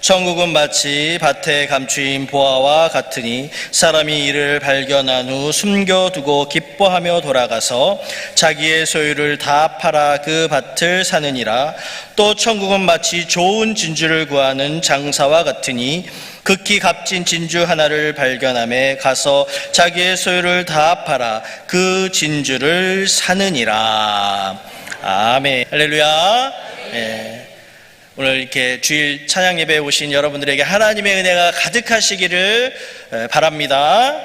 천국은 마치 밭에 감추인 보화와 같으니 사람이 이를 발견한 후 숨겨두고 기뻐하며 돌아가서 자기의 소유를 다 팔아 그 밭을 사느니라. 또 천국은 마치 좋은 진주를 구하는 장사와 같으니 극히 값진 진주 하나를 발견함에 가서 자기의 소유를 다 팔아 그 진주를 사느니라. 아멘. 할렐루야. 네. 오늘 이렇게 주일 찬양 예배에 오신 여러분들에게 하나님의 은혜가 가득하시기를 바랍니다.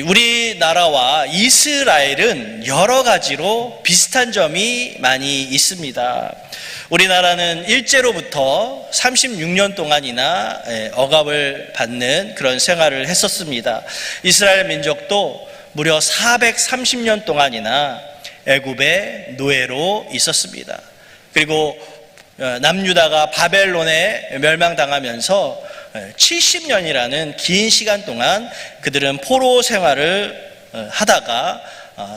우리나라와 이스라엘은 여러 가지로 비슷한 점이 많이 있습니다. 우리나라는 일제로부터 36년 동안이나 억압을 받는 그런 생활을 했었습니다. 이스라엘 민족도 무려 430년 동안이나 애굽의 노예로 있었습니다. 그리고 남유다가 바벨론에 멸망당하면서 70년이라는 긴 시간 동안 그들은 포로 생활을 하다가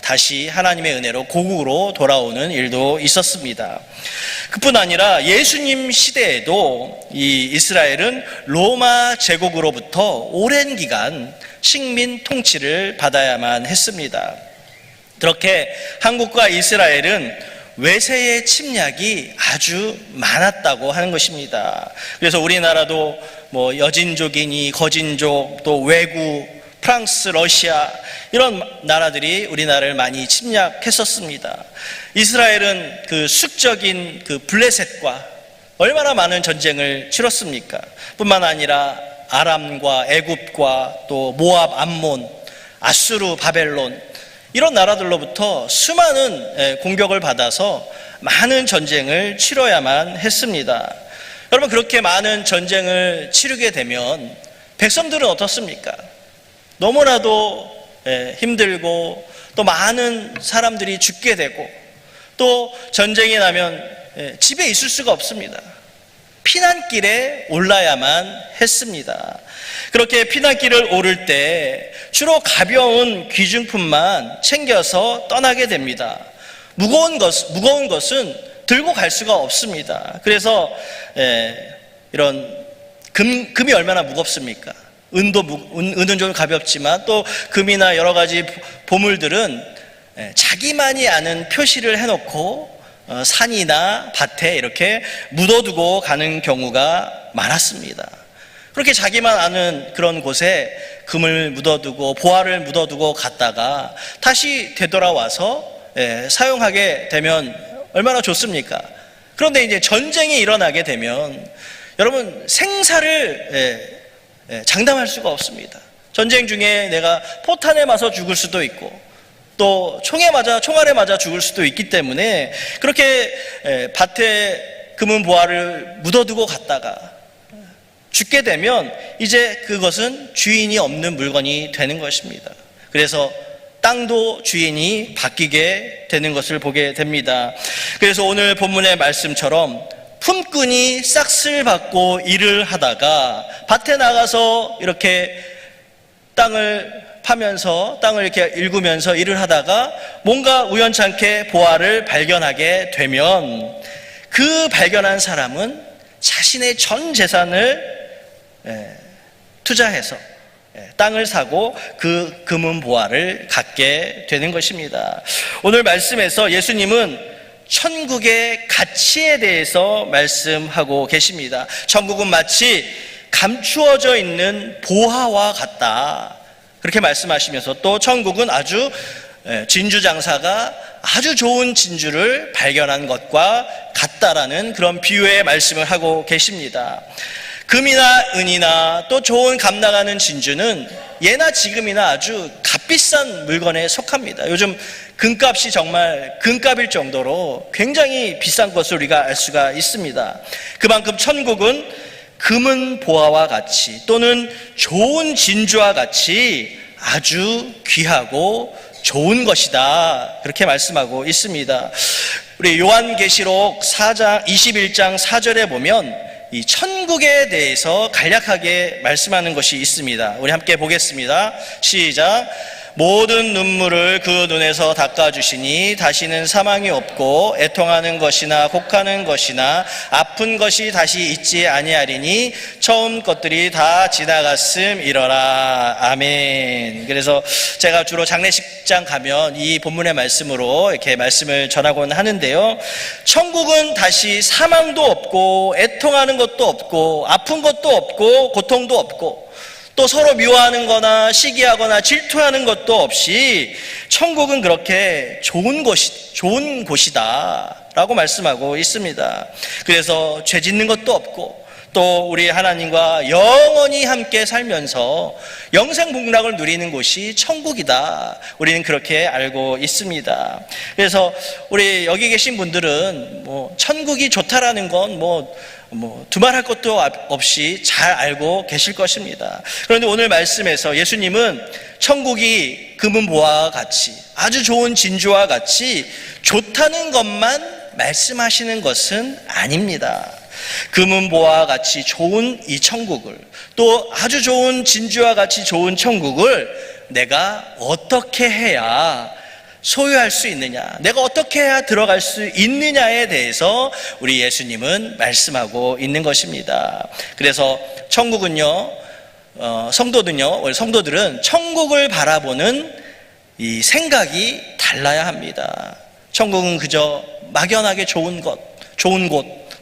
다시 하나님의 은혜로 고국으로 돌아오는 일도 있었습니다. 그뿐 아니라 예수님 시대에도 이 이스라엘은 로마 제국으로부터 오랜 기간 식민 통치를 받아야만 했습니다. 그렇게 한국과 이스라엘은 외세의 침략이 아주 많았다고 하는 것입니다. 그래서 우리나라도 여진족이니 거진족, 또 외구, 프랑스, 러시아 이런 나라들이 우리나라를 많이 침략했었습니다. 이스라엘은 그 숙적인 그 블레셋과 얼마나 많은 전쟁을 치렀습니까? 뿐만 아니라 아람과 애굽과 또 모압, 암몬, 아수르, 바벨론 이런 나라들로부터 수많은 공격을 받아서 많은 전쟁을 치러야만 했습니다. 여러분, 그렇게 많은 전쟁을 치르게 되면 백성들은 어떻습니까? 너무나도 힘들고 또 많은 사람들이 죽게 되고 또 전쟁이 나면 집에 있을 수가 없습니다. 피난길에 올라야만 했습니다. 그렇게 피난길을 오를 때 주로 가벼운 귀중품만 챙겨서 떠나게 됩니다. 무거운 것은 들고 갈 수가 없습니다. 그래서 이런 금이 얼마나 무겁습니까? 은은 좀 가볍지만 또 금이나 여러 가지 보물들은 자기만이 아는 표시를 해놓고 산이나 밭에 이렇게 묻어두고 가는 경우가 많았습니다. 그렇게 자기만 아는 그런 곳에 금을 묻어두고 보화를 묻어두고 갔다가 다시 되돌아와서 사용하게 되면 얼마나 좋습니까? 그런데 이제 전쟁이 일어나게 되면 여러분 생사를 장담할 수가 없습니다. 전쟁 중에 내가 포탄에 맞아 죽을 수도 있고 또 총알에 맞아 죽을 수도 있기 때문에 그렇게 밭에 금은 보화를 묻어두고 갔다가 죽게 되면 이제 그것은 주인이 없는 물건이 되는 것입니다. 그래서 땅도 주인이 바뀌게 되는 것을 보게 됩니다. 그래서 오늘 본문의 말씀처럼 품꾼이 싹쓸 받고 일을 하다가 밭에 나가서 이렇게 땅을 파면서 땅을 이렇게 일구면서 일을 하다가 뭔가 우연찮게 보화를 발견하게 되면 그 발견한 사람은 자신의 전 재산을 투자해서 땅을 사고 그 금은 보화를 갖게 되는 것입니다. 오늘 말씀에서 예수님은 천국의 가치에 대해서 말씀하고 계십니다. 천국은 마치 감추어져 있는 보화와 같다, 그렇게 말씀하시면서 또 천국은 아주 진주 장사가 아주 좋은 진주를 발견한 것과 같다라는 그런 비유의 말씀을 하고 계십니다. 금이나 은이나 또 좋은 값나가는 진주는 예나 지금이나 아주 값비싼 물건에 속합니다. 요즘 금값이 정말 금값일 정도로 굉장히 비싼 것을 우리가 알 수가 있습니다. 그만큼 천국은 금은 보화와 같이 또는 좋은 진주와 같이 아주 귀하고 좋은 것이다, 그렇게 말씀하고 있습니다. 우리 요한계시록 4장 21장 4절에 보면 이 천국에 대해서 간략하게 말씀하는 것이 있습니다. 우리 함께 보겠습니다. 시작. 모든 눈물을 그 눈에서 닦아주시니 다시는 사망이 없고 애통하는 것이나 곡하는 것이나 아픈 것이 다시 있지 아니하리니 처음 것들이 다 지나갔음이러라. 아멘. 그래서 제가 주로 장례식장 가면 이 본문의 말씀으로 이렇게 말씀을 전하곤 하는데요, 천국은 다시 사망도 없고 애통하는 것도 없고 아픈 것도 없고 고통도 없고 또 서로 미워하는 거나 시기하거나 질투하는 것도 없이 천국은 그렇게 좋은 곳이다 라고 말씀하고 있습니다. 그래서 죄 짓는 것도 없고 또 우리 하나님과 영원히 함께 살면서 영생복락을 누리는 곳이 천국이다, 우리는 그렇게 알고 있습니다. 그래서 우리 여기 계신 분들은 천국이 좋다라는 건 두말할 것도 없이 잘 알고 계실 것입니다. 그런데 오늘 말씀에서 예수님은 천국이 금은보화와 같이 아주 좋은 진주와 같이 좋다는 것만 말씀하시는 것은 아닙니다. 금은보화와 같이 좋은 이 천국을, 또 아주 좋은 진주와 같이 좋은 천국을 내가 어떻게 해야 소유할 수 있느냐, 내가 어떻게 해야 들어갈 수 있느냐에 대해서 우리 예수님은 말씀하고 있는 것입니다. 그래서 천국은요, 성도들은 천국을 바라보는 이 생각이 달라야 합니다. 천국은 그저 막연하게 좋은 곳,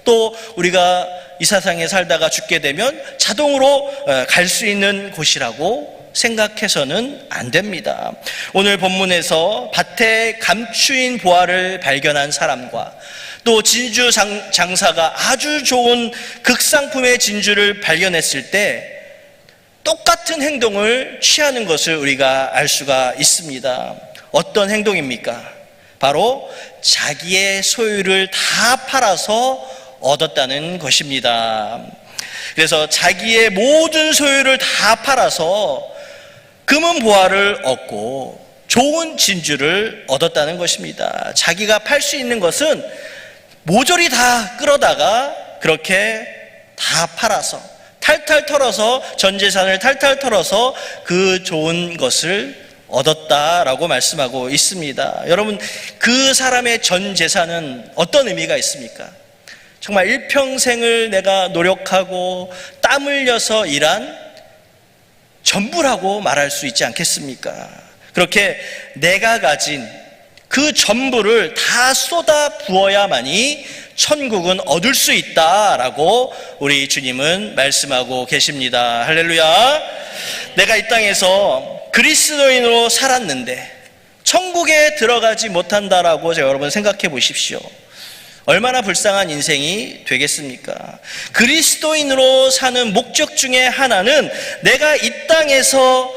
또 우리가 이 세상에 살다가 죽게 되면 자동으로 갈 수 있는 곳이라고 생각해서는 안 됩니다. 오늘 본문에서 밭에 감추인 보화를 발견한 사람과 또 진주 장사가 아주 좋은 극상품의 진주를 발견했을 때 똑같은 행동을 취하는 것을 우리가 알 수가 있습니다. 어떤 행동입니까? 바로 자기의 소유를 다 팔아서 얻었다는 것입니다. 그래서 자기의 모든 소유를 다 팔아서 금은 보화를 얻고 좋은 진주를 얻었다는 것입니다. 자기가 팔 수 있는 것은 모조리 다 끌어다가 그렇게 다 팔아서 탈탈 털어서, 전 재산을 탈탈 털어서 그 좋은 것을 얻었다라고 말씀하고 있습니다. 여러분, 그 사람의 전 재산은 어떤 의미가 있습니까? 정말 일평생을 내가 노력하고 땀 흘려서 일한 전부라고 말할 수 있지 않겠습니까? 그렇게 내가 가진 그 전부를 다 쏟아 부어야만이 천국은 얻을 수 있다라고 우리 주님은 말씀하고 계십니다. 할렐루야. 내가 이 땅에서 그리스도인으로 살았는데 천국에 들어가지 못한다라고 여러분 생각해 보십시오. 얼마나 불쌍한 인생이 되겠습니까? 그리스도인으로 사는 목적 중에 하나는 내가 이 땅에서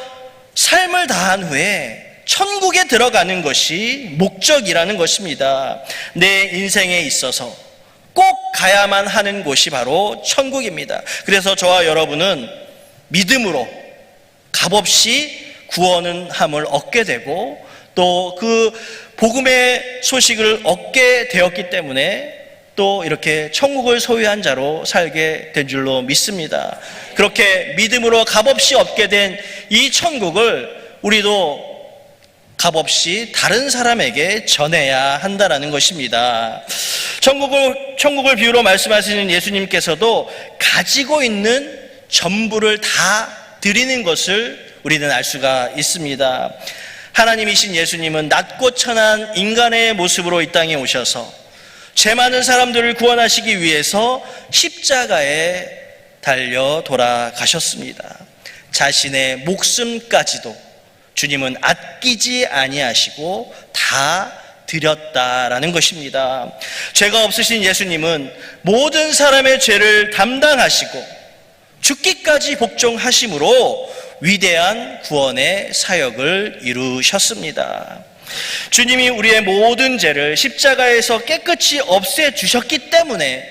삶을 다한 후에 천국에 들어가는 것이 목적이라는 것입니다. 내 인생에 있어서 꼭 가야만 하는 곳이 바로 천국입니다. 그래서 저와 여러분은 믿음으로 값없이 구원함을 얻게 되고 또 그 복음의 소식을 얻게 되었기 때문에 또 이렇게 천국을 소유한 자로 살게 된 줄로 믿습니다. 그렇게 믿음으로 값없이 얻게 된 이 천국을 우리도 값없이 다른 사람에게 전해야 한다는 것입니다. 천국을 비유로 말씀하시는 예수님께서도 가지고 있는 전부를 다 드리는 것을 우리는 알 수가 있습니다. 하나님이신 예수님은 낮고 천한 인간의 모습으로 이 땅에 오셔서 죄 많은 사람들을 구원하시기 위해서 십자가에 달려 돌아가셨습니다. 자신의 목숨까지도 주님은 아끼지 아니하시고 다 드렸다라는 것입니다. 죄가 없으신 예수님은 모든 사람의 죄를 담당하시고 죽기까지 복종하심으로 위대한 구원의 사역을 이루셨습니다. 주님이 우리의 모든 죄를 십자가에서 깨끗이 없애주셨기 때문에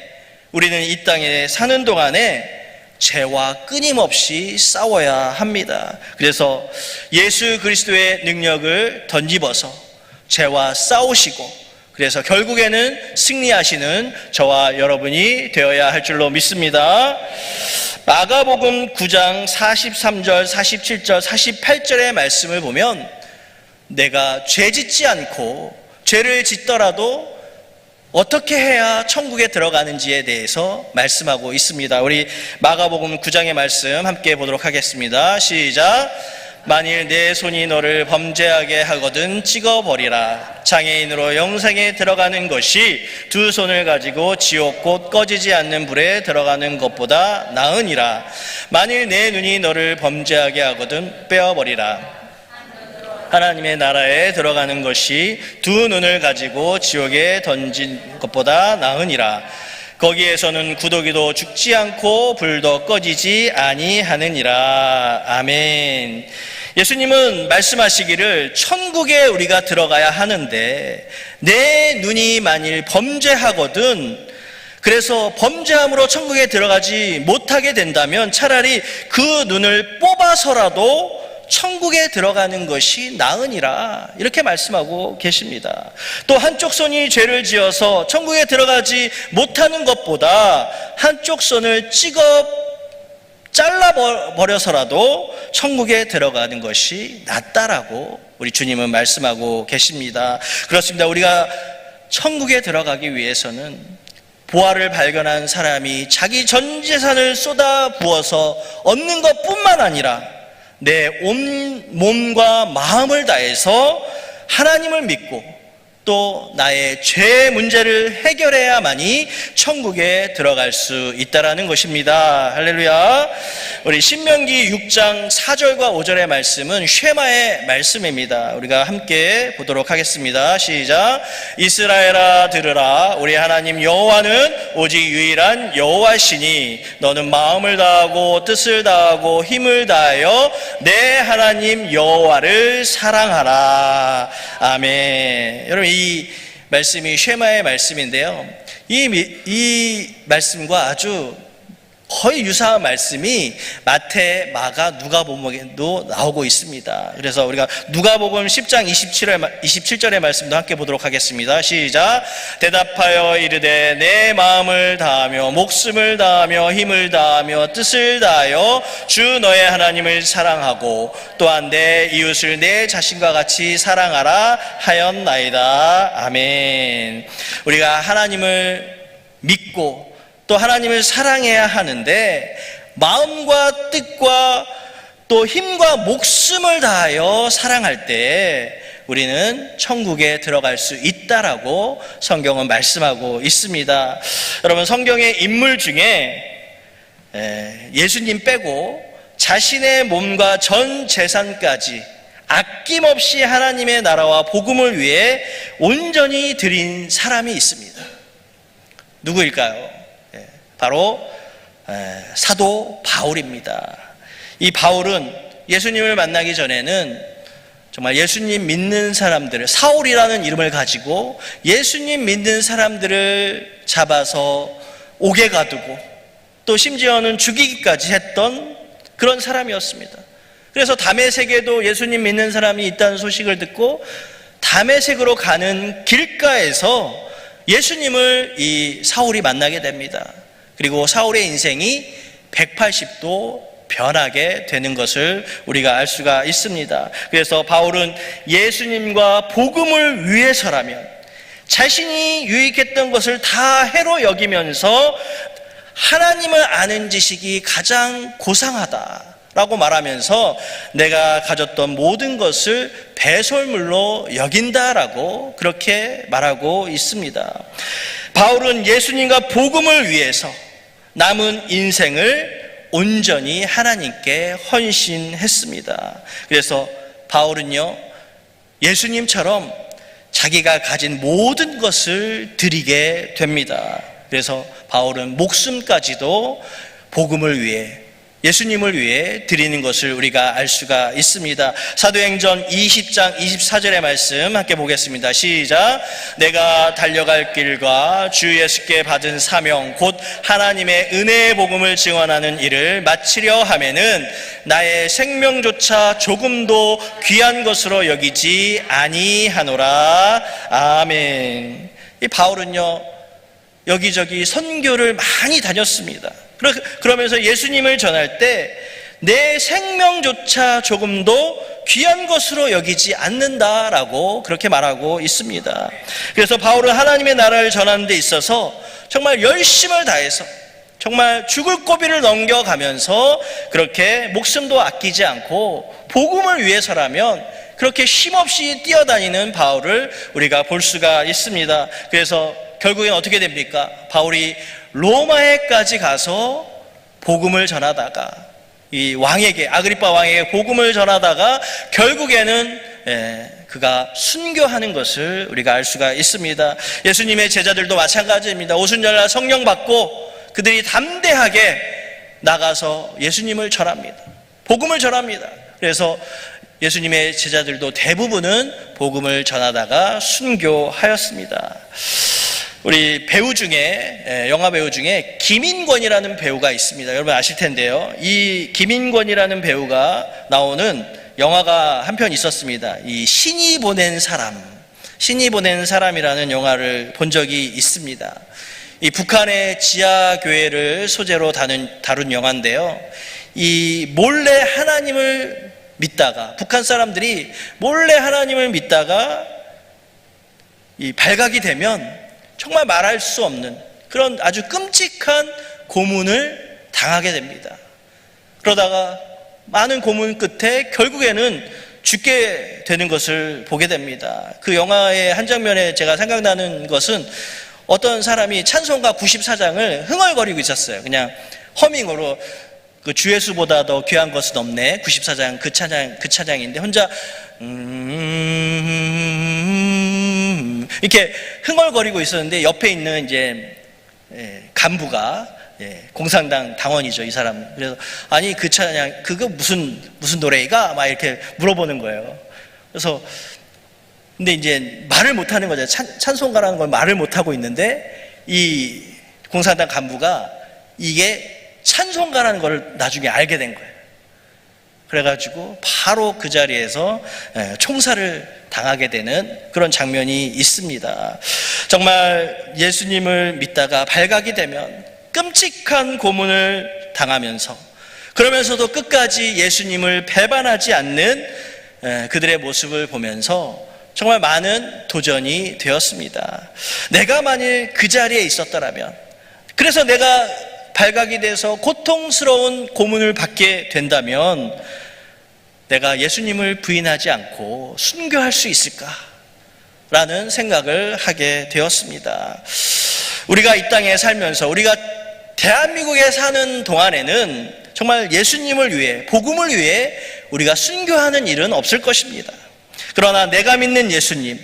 우리는 이 땅에 사는 동안에 죄와 끊임없이 싸워야 합니다. 그래서 예수 그리스도의 능력을 덧입어서 죄와 싸우시고 그래서 결국에는 승리하시는 저와 여러분이 되어야 할 줄로 믿습니다. 마가복음 9장 43절, 47절, 48절의 말씀을 보면 내가 죄 짓지 않고 죄를 짓더라도 어떻게 해야 천국에 들어가는지에 대해서 말씀하고 있습니다. 우리 마가복음 9장의 말씀 함께 보도록 하겠습니다. 시작. 만일 내 손이 너를 범죄하게 하거든 찍어버리라. 장애인으로 영생에 들어가는 것이 두 손을 가지고 지옥 곧 꺼지지 않는 불에 들어가는 것보다 나으니라. 만일 내 눈이 너를 범죄하게 하거든 빼어버리라. 하나님의 나라에 들어가는 것이 두 눈을 가지고 지옥에 던진 것보다 나으니라. 거기에서는 구더기도 죽지 않고 불도 꺼지지 아니하느니라. 아멘. 예수님은 말씀하시기를 천국에 우리가 들어가야 하는데 내 눈이 만일 범죄하거든, 그래서 범죄함으로 천국에 들어가지 못하게 된다면 차라리 그 눈을 뽑아서라도 천국에 들어가는 것이 나으니라, 이렇게 말씀하고 계십니다. 또 한쪽 손이 죄를 지어서 천국에 들어가지 못하는 것보다 한쪽 손을 잘라버려서라도 천국에 들어가는 것이 낫다라고 우리 주님은 말씀하고 계십니다. 그렇습니다. 우리가 천국에 들어가기 위해서는 보화를 발견한 사람이 자기 전 재산을 쏟아 부어서 얻는 것뿐만 아니라 내 온 몸과 마음을 다해서 하나님을 믿고 또 나의 죄 문제를 해결해야만이 천국에 들어갈 수 있다라는 것입니다. 할렐루야. 우리 신명기 6장 4절과 5절의 말씀은 쉐마의 말씀입니다. 우리가 함께 보도록 하겠습니다. 시작. 이스라엘아 들으라. 우리 하나님 여호와는 오직 유일한 여호와시니 너는 마음을 다하고 뜻을 다하고 힘을 다하여 내 하나님 여호와를 사랑하라. 아멘. 여러분, 이 말씀이 쉐마의 말씀인데요, 이 말씀과 아주 거의 유사한 말씀이 마태, 마가, 누가복음에도 나오고 있습니다. 그래서 우리가 누가복음 10장 27절의 말씀도 함께 보도록 하겠습니다. 시작. 대답하여 이르되 내 마음을 다하며 목숨을 다하며 힘을 다하며 뜻을 다하여 주 너의 하나님을 사랑하고 또한 내 이웃을 내 자신과 같이 사랑하라 하였나이다. 아멘. 우리가 하나님을 믿고 또 하나님을 사랑해야 하는데 마음과 뜻과 또 힘과 목숨을 다하여 사랑할 때 우리는 천국에 들어갈 수 있다라고 성경은 말씀하고 있습니다. 여러분, 성경의 인물 중에 예수님 빼고 자신의 몸과 전 재산까지 아낌없이 하나님의 나라와 복음을 위해 온전히 드린 사람이 있습니다. 누구일까요? 바로 사도 바울입니다. 이 바울은 예수님을 만나기 전에는 정말 예수님 믿는 사람들을, 사울이라는 이름을 가지고 예수님 믿는 사람들을 잡아서 옥에 가두고 또 심지어는 죽이기까지 했던 그런 사람이었습니다. 그래서 다메섹에도 예수님 믿는 사람이 있다는 소식을 듣고 다메섹으로 가는 길가에서 예수님을 이 사울이 만나게 됩니다. 그리고 사울의 인생이 180도 변하게 되는 것을 우리가 알 수가 있습니다. 그래서 바울은 예수님과 복음을 위해서라면 자신이 유익했던 것을 다 해로 여기면서 하나님을 아는 지식이 가장 고상하다라고 말하면서 내가 가졌던 모든 것을 배설물로 여긴다라고 그렇게 말하고 있습니다. 바울은 예수님과 복음을 위해서 남은 인생을 온전히 하나님께 헌신했습니다. 그래서 바울은요, 예수님처럼 자기가 가진 모든 것을 드리게 됩니다. 그래서 바울은 목숨까지도 복음을 위해, 예수님을 위해 드리는 것을 우리가 알 수가 있습니다. 사도행전 20장 24절의 말씀 함께 보겠습니다. 시작. 내가 달려갈 길과 주 예수께 받은 사명 곧 하나님의 은혜의 복음을 증언하는 일을 마치려 하면은 나의 생명조차 조금도 귀한 것으로 여기지 아니하노라. 아멘. 이 바울은요, 여기저기 선교를 많이 다녔습니다. 그러면서 예수님을 전할 때 내 생명조차 조금도 귀한 것으로 여기지 않는다라고 그렇게 말하고 있습니다. 그래서 바울은 하나님의 나라를 전하는 데 있어서 정말 열심을 다해서 정말 죽을 고비를 넘겨가면서 그렇게 목숨도 아끼지 않고 복음을 위해서라면 그렇게 쉼없이 뛰어다니는 바울을 우리가 볼 수가 있습니다. 그래서 결국엔 어떻게 됩니까? 바울이 로마에까지 가서 복음을 전하다가 이 왕에게, 아그리빠 왕에게 복음을 전하다가 결국에는 그가 순교하는 것을 우리가 알 수가 있습니다. 예수님의 제자들도 마찬가지입니다. 오순절날 성령 받고 그들이 담대하게 나가서 예수님을 전합니다. 복음을 전합니다. 그래서 예수님의 제자들도 대부분은 복음을 전하다가 순교하였습니다. 우리 배우 중에, 영화 배우 중에 김인권이라는 배우가 있습니다. 여러분 아실 텐데요. 이 김인권이라는 배우가 나오는 영화가 한 편 있었습니다. 이 신이 보낸 사람이라는 영화를 본 적이 있습니다. 이 북한의 지하교회를 소재로 다룬 영화인데요. 이 몰래 하나님을 믿다가, 북한 사람들이 몰래 하나님을 믿다가 이 발각이 되면 정말 말할 수 없는 그런 아주 끔찍한 고문을 당하게 됩니다. 그러다가 많은 고문 끝에 결국에는 죽게 되는 것을 보게 됩니다. 그 영화의 한 장면에 제가 생각나는 것은 어떤 사람이 찬송가 94장을 흥얼거리고 있었어요. 그냥 허밍으로 그 주 예수보다 더 귀한 것은 없네. 94장 그 찬양인데 혼자 이렇게 흥얼거리고 있었는데 옆에 있는 이제 간부가 공산당 당원이죠, 이 사람. 그래서 아니 그 찬양 그거 무슨 노래이가 막 이렇게 물어보는 거예요. 그래서 근데 이제 말을 못 하는 거죠. 찬송가라는 걸 말을 못 하고 있는데 이 공산당 간부가 이게 찬송가라는 걸 나중에 알게 된 거예요. 그래가지고 바로 그 자리에서 총살을 당하게 되는 그런 장면이 있습니다. 정말 예수님을 믿다가 발각이 되면 끔찍한 고문을 당하면서 그러면서도 끝까지 예수님을 배반하지 않는 그들의 모습을 보면서 정말 많은 도전이 되었습니다. 내가 만일 그 자리에 있었더라면, 그래서 내가 발각이 돼서 고통스러운 고문을 받게 된다면 내가 예수님을 부인하지 않고 순교할 수 있을까라는 생각을 하게 되었습니다. 우리가 이 땅에 살면서 우리가 대한민국에 사는 동안에는 정말 예수님을 위해, 복음을 위해 우리가 순교하는 일은 없을 것입니다. 그러나 내가 믿는 예수님,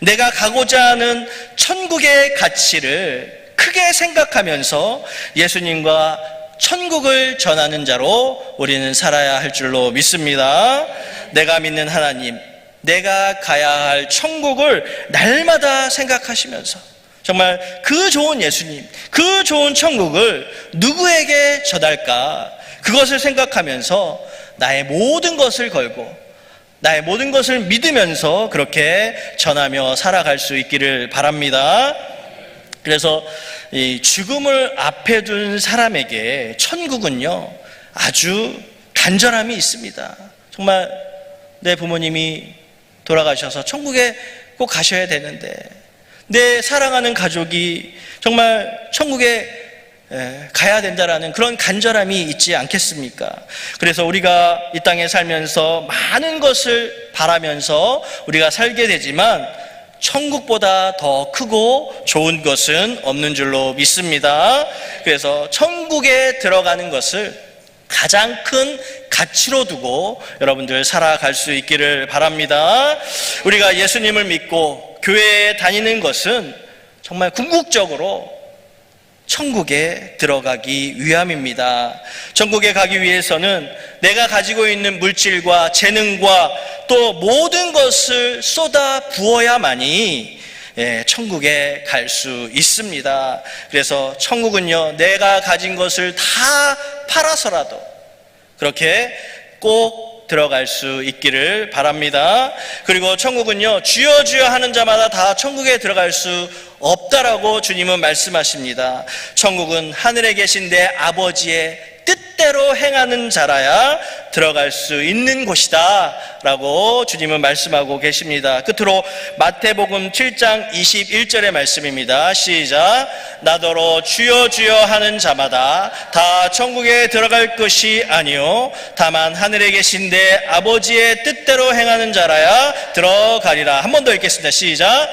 내가 가고자 하는 천국의 가치를 크게 생각하면서 예수님과 천국을 전하는 자로 우리는 살아야 할 줄로 믿습니다. 내가 믿는 하나님, 내가 가야 할 천국을 날마다 생각하시면서 정말 그 좋은 예수님, 그 좋은 천국을 누구에게 전할까, 그것을 생각하면서 나의 모든 것을 걸고 나의 모든 것을 믿으면서 그렇게 전하며 살아갈 수 있기를 바랍니다. 그래서 이 죽음을 앞에 둔 사람에게 천국은요 아주 간절함이 있습니다. 정말 내 부모님이 돌아가셔서 천국에 꼭 가셔야 되는데 내 사랑하는 가족이 정말 천국에 가야 된다라는 그런 간절함이 있지 않겠습니까? 그래서 우리가 이 땅에 살면서 많은 것을 바라면서 우리가 살게 되지만 천국보다 더 크고 좋은 것은 없는 줄로 믿습니다. 그래서 천국에 들어가는 것을 가장 큰 가치로 두고 여러분들 살아갈 수 있기를 바랍니다. 우리가 예수님을 믿고 교회에 다니는 것은 정말 궁극적으로 천국에 들어가기 위함입니다. 천국에 가기 위해서는 내가 가지고 있는 물질과 재능과 또 모든 것을 쏟아 부어야만이 천국에 갈 수 있습니다. 그래서 천국은요, 내가 가진 것을 다 팔아서라도 그렇게 꼭 들어갈 수 있기를 바랍니다. 그리고 천국은요, 주여 주여 하는 자마다 다 천국에 들어갈 수 없다라고 주님은 말씀하십니다. 천국은 하늘에 계신 내 아버지의 뜻대로 행하는 자라야 들어갈 수 있는 곳이다 라고 주님은 말씀하고 계십니다. 끝으로 마태복음 7장 21절의 말씀입니다. 시작. 나더러 주여 주여 하는 자마다 다 천국에 들어갈 것이 아니요 다만 하늘에 계신 내 아버지의 뜻대로 행하는 자라야 들어가리라. 한 번 더 읽겠습니다. 시작.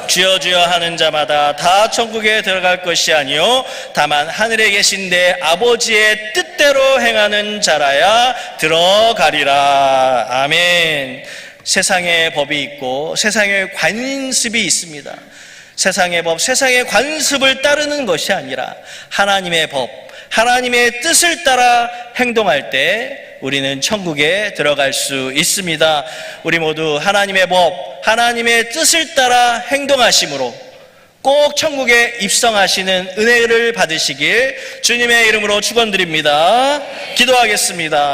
주여 주여 하는 자마다 다 천국에 들어갈 것이 아니요 다만 하늘에 계신 내 아버지의 뜻대로 행하는 자라야 들어가리라. 아멘. 세상의 법이 있고 세상의 관습이 있습니다. 세상의 법, 세상의 관습을 따르는 것이 아니라 하나님의 법, 하나님의 뜻을 따라 행동할 때 우리는 천국에 들어갈 수 있습니다. 우리 모두 하나님의 법, 하나님의 뜻을 따라 행동하심으로 꼭 천국에 입성하시는 은혜를 받으시길 주님의 이름으로 축원드립니다. 기도하겠습니다.